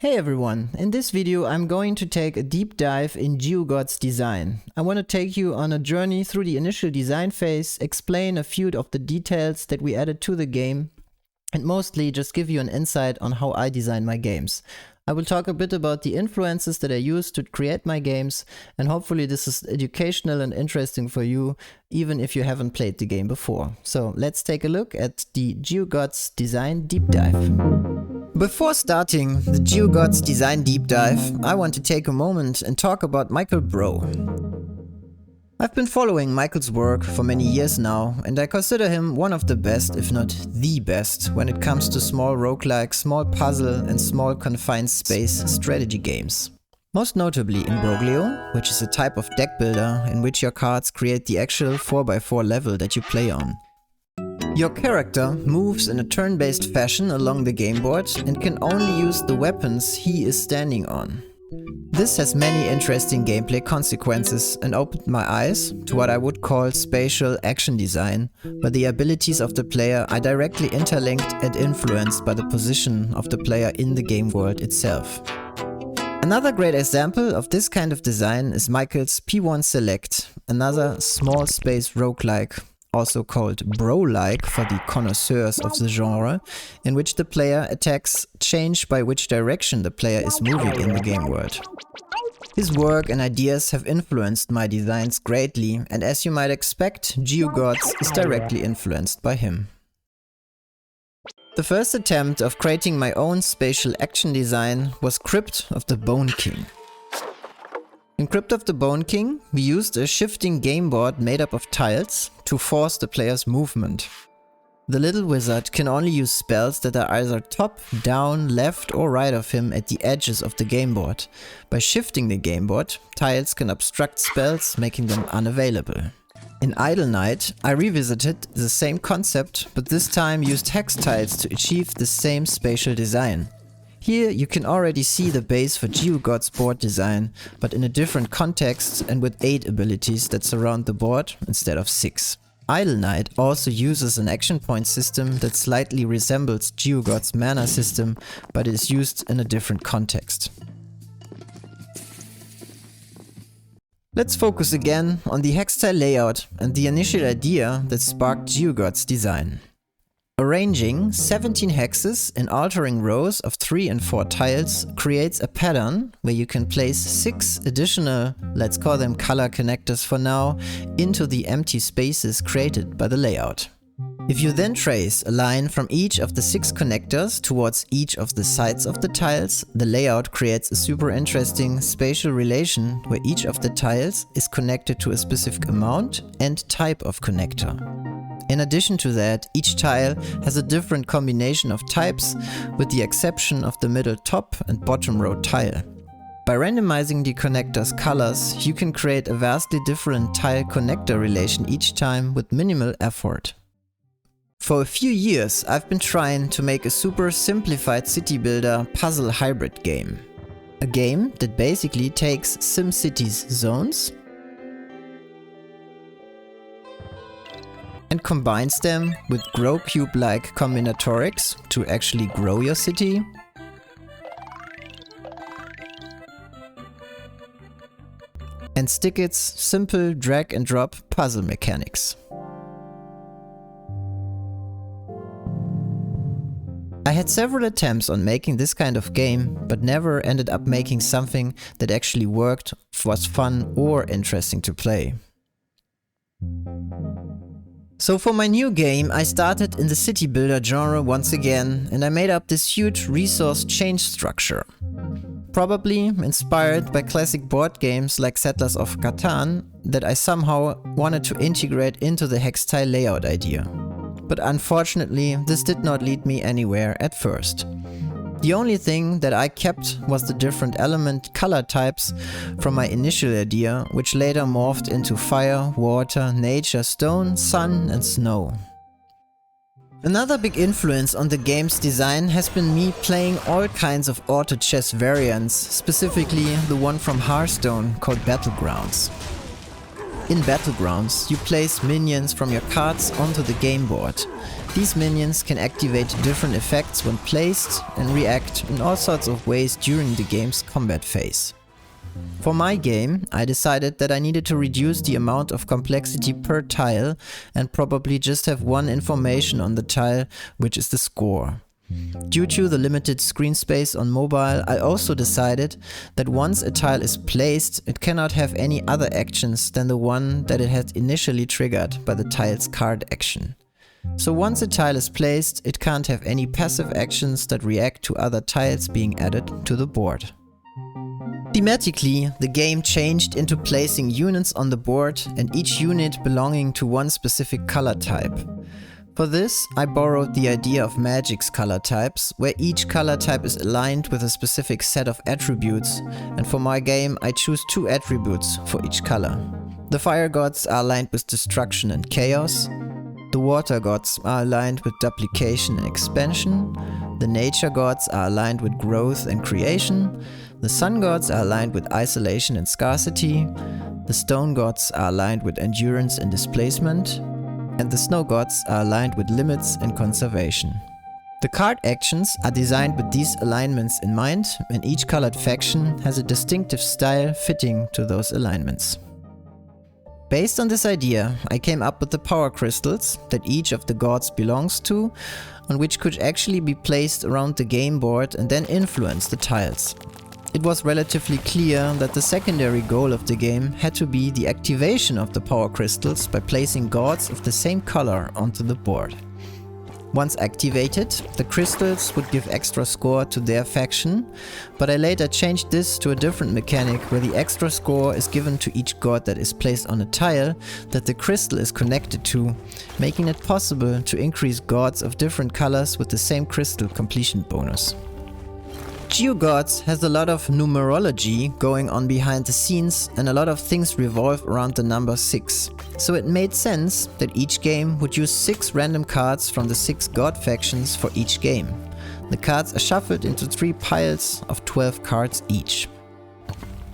Hey everyone, in this video I'm going to take a deep dive in GeoGods design. I want to take you on a journey through the initial design phase, explain a few of the details that we added to the game, and mostly just give you an insight on how I design my games. I will talk a bit about the influences that I use to create my games, and hopefully this is educational and interesting for you, even if you haven't played the game before. So let's take a look at the GeoGods design deep dive. Before starting the GeoGods design deep dive, I want to take a moment and talk about Michael Brough. I've been following Michael's work for many years now, and I consider him one of the best, if not the best, when it comes to small roguelike, small puzzle and small confined space strategy games. Most notably Imbroglio, which is a type of deck builder in which your cards create the actual 4x4 level that you play on. Your character moves in a turn-based fashion along the game board and can only use the weapons he is standing on. This has many interesting gameplay consequences and opened my eyes to what I would call spatial action design, where the abilities of the player are directly interlinked and influenced by the position of the player in the game world itself. Another great example of this kind of design is Michael's P1 Select, another small space roguelike, also called Brough-like for the connoisseurs of the genre, in which the player attacks change by which direction the player is moving in the game world. His work and ideas have influenced my designs greatly, and as you might expect, GeoGods is directly influenced by him. The first attempt of creating my own spatial action design was Crypt of the Bone King. In Crypt of the Bone King, we used a shifting game board made up of tiles to force the player's movement. The little wizard can only use spells that are either top, down, left or right of him at the edges of the game board. By shifting the game board, tiles can obstruct spells, making them unavailable. In Idle Knight, I revisited the same concept, but this time used hex tiles to achieve the same spatial design. Here you can already see the base for GeoGods board design, but in a different context and with 8 abilities that surround the board instead of 6. Idle Knight also uses an action point system that slightly resembles GeoGods mana system, but is used in a different context. Let's focus again on the hex tile layout and the initial idea that sparked GeoGods design. Arranging 17 hexes in altering rows of 3 and 4 tiles creates a pattern where you can place 6 additional, let's call them color connectors for now, into the empty spaces created by the layout. If you then trace a line from each of the 6 connectors towards each of the sides of the tiles, the layout creates a super interesting spatial relation where each of the tiles is connected to a specific amount and type of connector. In addition to that, each tile has a different combination of types, with the exception of the middle top and bottom row tile. By randomizing the connector's colors, you can create a vastly different tile-connector relation each time with minimal effort. For a few years, I've been trying to make a super simplified city builder puzzle hybrid game. A game that basically takes SimCity's zones and combines them with GrowCube-like combinatorics to actually grow your city, and Stickit's simple drag and drop puzzle mechanics. I had several attempts on making this kind of game, but never ended up making something that actually worked, was fun or interesting to play. So for my new game, I started in the city builder genre once again, and I made up this huge resource chain structure. Probably inspired by classic board games like Settlers of Catan that I somehow wanted to integrate into the hex tile layout idea. But unfortunately, this did not lead me anywhere at first. The only thing that I kept was the different element color types from my initial idea, which later morphed into fire, water, nature, stone, sun and snow. Another big influence on the game's design has been me playing all kinds of auto chess variants, specifically the one from Hearthstone called Battlegrounds. In Battlegrounds, you place minions from your cards onto the game board. These minions can activate different effects when placed and react in all sorts of ways during the game's combat phase. For my game, I decided that I needed to reduce the amount of complexity per tile and probably just have one information on the tile, which is the score. Due to the limited screen space on mobile, I also decided that once a tile is placed, it cannot have any other actions than the one that it had initially triggered by the tile's card action. So once a tile is placed, it can't have any passive actions that react to other tiles being added to the board. Thematically, the game changed into placing units on the board and each unit belonging to one specific color type. For this, I borrowed the idea of Magic's color types, where each color type is aligned with a specific set of attributes, and for my game I choose 2 attributes for each color. The fire gods are aligned with destruction and chaos, the water gods are aligned with duplication and expansion, the nature gods are aligned with growth and creation, the sun gods are aligned with isolation and scarcity, the stone gods are aligned with endurance and displacement, and the snow gods are aligned with limits and conservation. The card actions are designed with these alignments in mind, and each colored faction has a distinctive style fitting to those alignments. Based on this idea, I came up with the power crystals that each of the gods belongs to, on which could actually be placed around the game board and then influence the tiles. It was relatively clear that the secondary goal of the game had to be the activation of the power crystals by placing gods of the same color onto the board. Once activated, the crystals would give extra score to their faction, but I later changed this to a different mechanic where the extra score is given to each god that is placed on a tile that the crystal is connected to, making it possible to increase gods of different colors with the same crystal completion bonus. GeoGods has a lot of numerology going on behind the scenes, and a lot of things revolve around the number 6. So it made sense that each game would use 6 random cards from the 6 god factions for each game. The cards are shuffled into 3 piles of 12 cards each.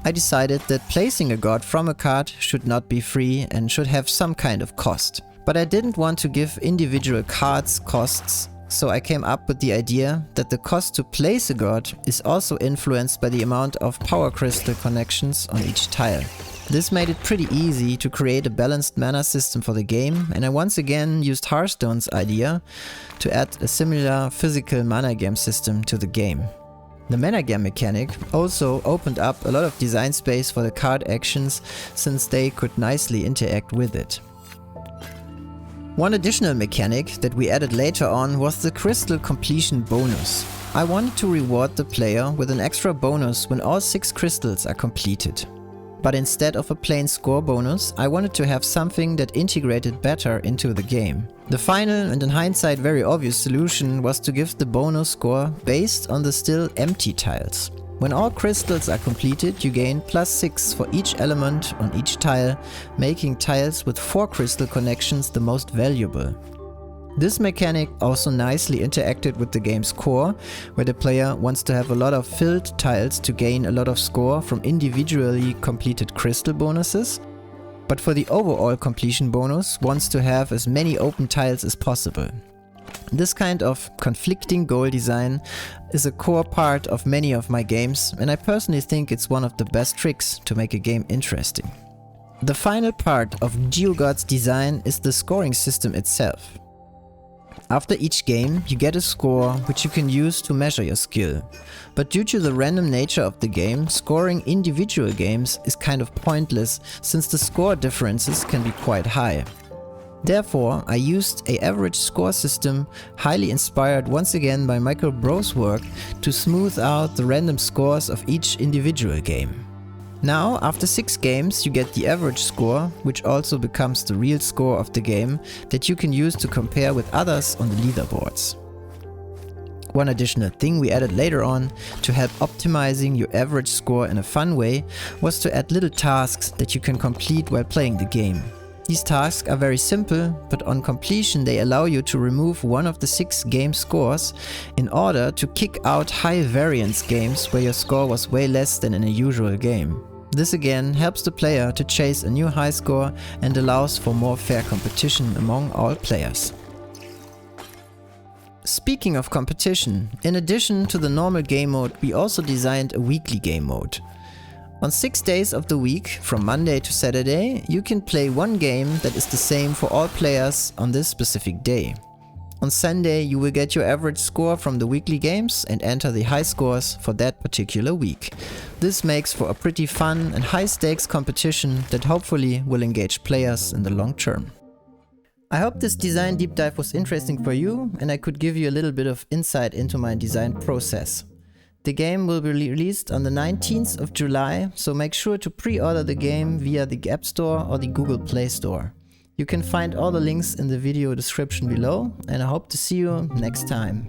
I decided that placing a god from a card should not be free and should have some kind of cost. But I didn't want to give individual cards costs, so I came up with the idea that the cost to place a god is also influenced by the amount of power crystal connections on each tile. This made it pretty easy to create a balanced mana system for the game, and I once again used Hearthstone's idea to add a similar physical mana gem system to the game. The mana gem mechanic also opened up a lot of design space for the card actions, since they could nicely interact with it. One additional mechanic that we added later on was the crystal completion bonus. I wanted to reward the player with an extra bonus when all 6 crystals are completed. But instead of a plain score bonus, I wanted to have something that integrated better into the game. The final and in hindsight very obvious solution was to give the bonus score based on the still empty tiles. When all crystals are completed, you gain +6 for each element on each tile, making tiles with 4 crystal connections the most valuable. This mechanic also nicely interacted with the game's core, where the player wants to have a lot of filled tiles to gain a lot of score from individually completed crystal bonuses, but for the overall completion bonus wants to have as many open tiles as possible. This kind of conflicting goal design is a core part of many of my games, and I personally think it's one of the best tricks to make a game interesting. The final part of GeoGods design is the scoring system itself. After each game, you get a score which you can use to measure your skill. But due to the random nature of the game, scoring individual games is kind of pointless, since the score differences can be quite high. Therefore, I used an average score system, highly inspired once again by Michael Bro's work, to smooth out the random scores of each individual game. Now, after 6 games, you get the average score, which also becomes the real score of the game that you can use to compare with others on the leaderboards. One additional thing we added later on to help optimizing your average score in a fun way was to add little tasks that you can complete while playing the game. These tasks are very simple, but on completion they allow you to remove one of the 6 game scores in order to kick out high variance games where your score was way less than in a usual game. This again helps the player to chase a new high score and allows for more fair competition among all players. Speaking of competition, in addition to the normal game mode, we also designed a weekly game mode. On 6 days of the week, from Monday to Saturday, you can play one game that is the same for all players on this specific day. On Sunday, you will get your average score from the weekly games and enter the high scores for that particular week. This makes for a pretty fun and high stakes competition that hopefully will engage players in the long term. I hope this design deep dive was interesting for you and I could give you a little bit of insight into my design process. The game will be released on the 19th of July, so make sure to pre-order the game via the App Store or the Google Play Store. You can find all the links in the video description below, and I hope to see you next time.